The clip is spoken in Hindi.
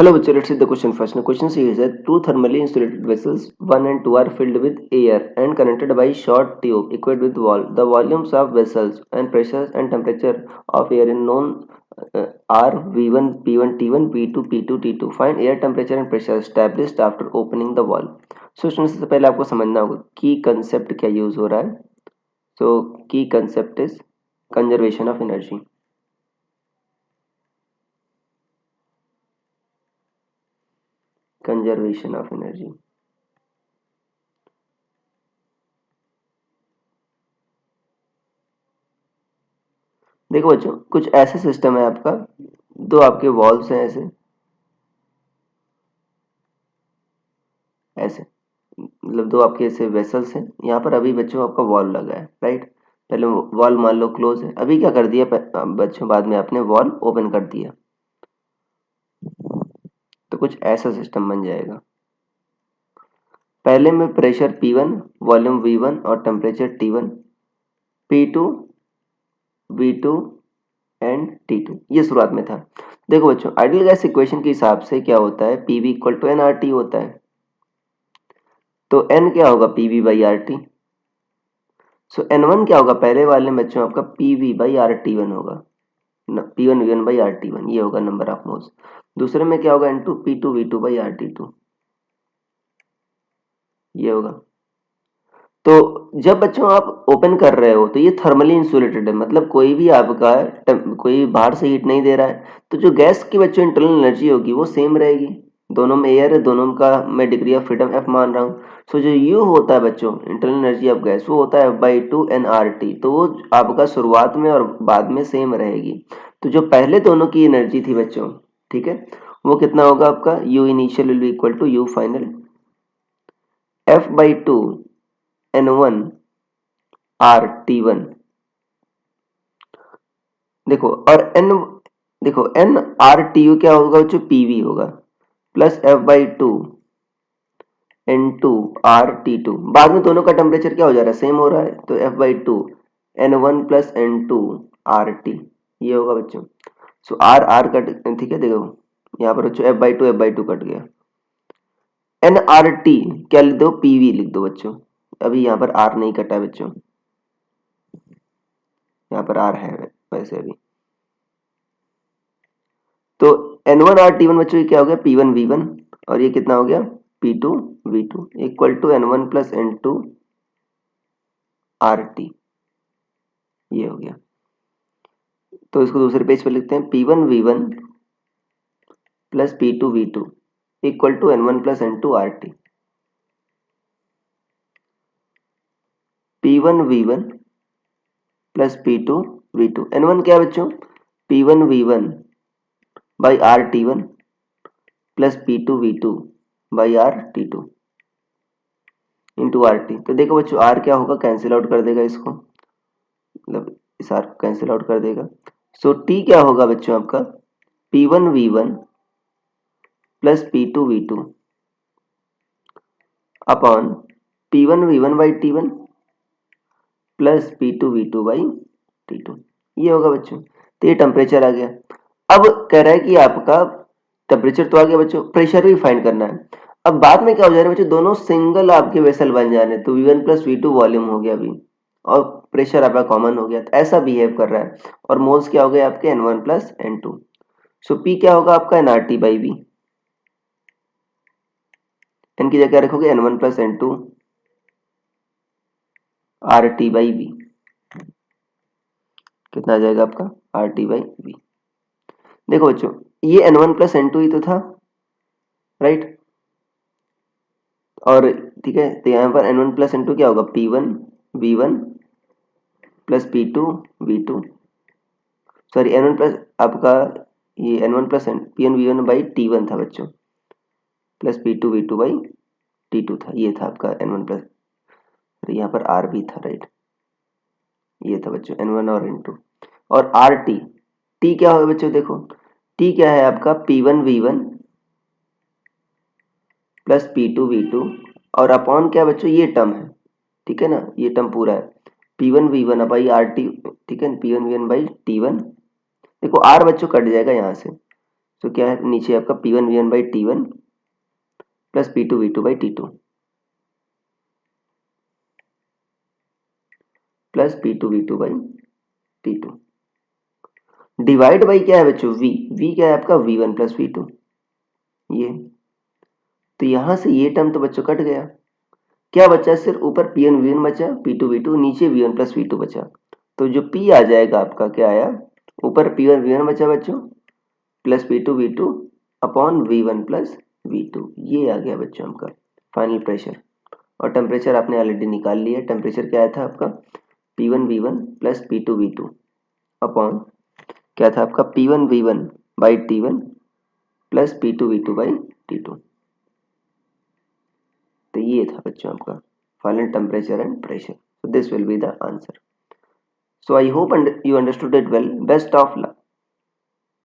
Hello, bachcho, let's see the question first. The question says that two thermally insulated vessels, 1 and 2, are filled with air and connected by short tube equipped with wall. The volumes of vessels and pressures and temperature of air in known are V1, P1, T1, P2, P2, T2. Find air temperature and pressure established after opening the wall. So students, सबसे पहले आपको समझना होगा की कंसेप्ट क्या यूज हो रहा है. So की concept is conservation of energy. Conservation of energy. देखो बच्चों, कुछ ऐसे सिस्टम है आपका, दो आपके वॉल्व्स हैं ऐसे ऐसे, मतलब दो आपके ऐसे वेसल्स हैं. यहाँ पर अभी बच्चों आपका वॉल लगा है, राइट. पहले वॉल मान लो क्लोज है, अभी क्या कर दिया बच्चों, बाद में आपने वॉल ओपन कर दिया, तो कुछ ऐसा सिस्टम बन जाएगा. पहले में प्रेशर P1, वॉल्यूम V1 और temperature T1, P2, V2 and T2, ये शुरुआत में था. देखो बच्चों, आइडियल गैस इक्वेशन के हिसाब से क्या होता है, PV इक्वल टू nRT होता है. तो n क्या होगा, PV by RT. So N1 क्या होगा, पहले वाले में बच्चों आपका PV बाई RT1 होगा, P1 V1 बाई RT1, ये होगा नंबर ऑफ मोल्स. दूसरे में क्या होगा, N2 P2 V2 by RT2, ये होगा. तो जब बच्चों आप ओपन कर रहे हो तो ये थर्मली इंसुलेटेड है, मतलब कोई भी आपका कोई बाहर से हीट नहीं दे रहा है, तो जो गैस की बच्चों इंटरनल एनर्जी होगी वो सेम रहेगी. दोनों में एयर है, दोनों का मैं डिग्री ऑफ फ्रीडम F मान रहा हूँ. सो जो U होता है बच्चों, इंटरनल एनर्जी ऑफ गैस, वो होता है F/2 nRT. तो वो आपका शुरुआत में और बाद में सेम रहेगी. तो जो पहले दोनों की एनर्जी थी बच्चों, ठीक है, वो कितना होगा आपका, U initial will be equal to U final F/2 N1 RT1. देखो और N, देखो nRTU क्या होगा बच्चों, PV होगा, प्लस F/2 N2 RT2. बाद में दोनों का टेम्परेचर क्या हो जा रहा है, सेम हो रहा है, तो F/2 N1 plus N2 RT, ये होगा बच्चों. सो R कट, ठीक है, देखो यहाँ पर बच्चों F/2 कट गया. nRT क्या लिख दो, PV लिख दो बच्चों. अभी यहाँ पर R नहीं कटा है बच्चों, यहाँ पर R है वैसे अभी. तो N1 RT1 बच्चों ये क्या हो गया, P1 V1, और ये कितना हो गया, P2 V2 equal to N1 plus N2 RT, ये हो गया. तो इसको दूसरे पेज पे लिखते हैं, P1 V1 plus P2 V2 equal to N1 plus N2 RT. P1 V1 plus P2 V2, N1 क्या है बच्चों, P1 V1 by RT1 plus P2 V2 by RT2 into RT. तो देखो बच्चों R क्या होगा, कैंसिल आउट कर देगा इसको, मतलब इस R को कैंसिल आउट कर देगा. सो T क्या होगा बच्चों आपका, P1 V1 plus P2 V2 upon P1 V1 by T1 plus P2 V2 by T2, ये होगा बच्चों. तो ये टेम्परेचर आ गया. अब कह रहा है कि आपका टेम्परेचर तो आ गया बच्चों, प्रेशर भी फाइंड करना है. अब बाद में क्या हो जा रहा है बच्चों, दोनों सिंगल आपके वेसल बन जा रहे हैं, तो V1 प्लस V2 वॉल्यूम हो गया अभी, और प्रेशर आपका कॉमन हो गया, तो ऐसा बिहेव कर रहा है. और मोल्स क्या हो गए आपके, N1 प्लस N2. सो P क्या होगा आपका, nRT बाई V. n की जगह रखोगे N1 plus N2 RT by V, कितना आ जाएगा आपका, RT बाई V. देखो बच्चों, ये N1 प्लस N2 ही तो था, राइट. और ठीक है, तो यहाँ पर N1 प्लस N2 क्या होगा, P1 V1 plus P2 V2, sorry N1 plus आपका, ये N1 plus P1 V1 by T1 था बच्चों, plus P2 V2 by T2 था, ये था आपका N1 प्लस, यहाँ पर R भी था, राइट. ये था बच्चों N1 और N2. और RT, T क्या होगा बच्चों, देखो T क्या है आपका, P1 V1 plus P2 V2 और अपॉन क्या बच्चों, ये टर्म है, ठीक है ना, ये टर्म पूरा है, P1 V1 बाई RT, ठीक है, P1 V1 बाई T1. देखो R बच्चों कट जाएगा यहाँ से, तो क्या है नीचे आपका P1 V1 by T1 plus P2 V2 by T2 plus P2 V2 by T2 divide by क्या है बच्चों V क्या है आपका V1 प्लस V2 ये। तो यहां से ये टर्म तो बच्चों कट गया, क्या बचा सिर्फ ऊपर P1 V1 बचा, P2 V2 नीचे V1 प्लस V2 बचा। तो जो P आ जाएगा आपका क्या आया, ऊपर P1 V1 बचा बच्चों plus P2 V2 upon V1 plus V2, ये आ गया बच्चों आपका फाइनल प्रेशर। और टेम्परेचर आपने ऑलरेडी निकाल लिया, टेम्परेचर क्या आया था आपका P1 V1 plus P2 V2 upon क्या था आपका P1 V1 by T1 plus P2 V2 by T2। तो ये था बच्चों आपका final temperature and pressure. So this will be the answer. So I hope you understood it well. Best of luck.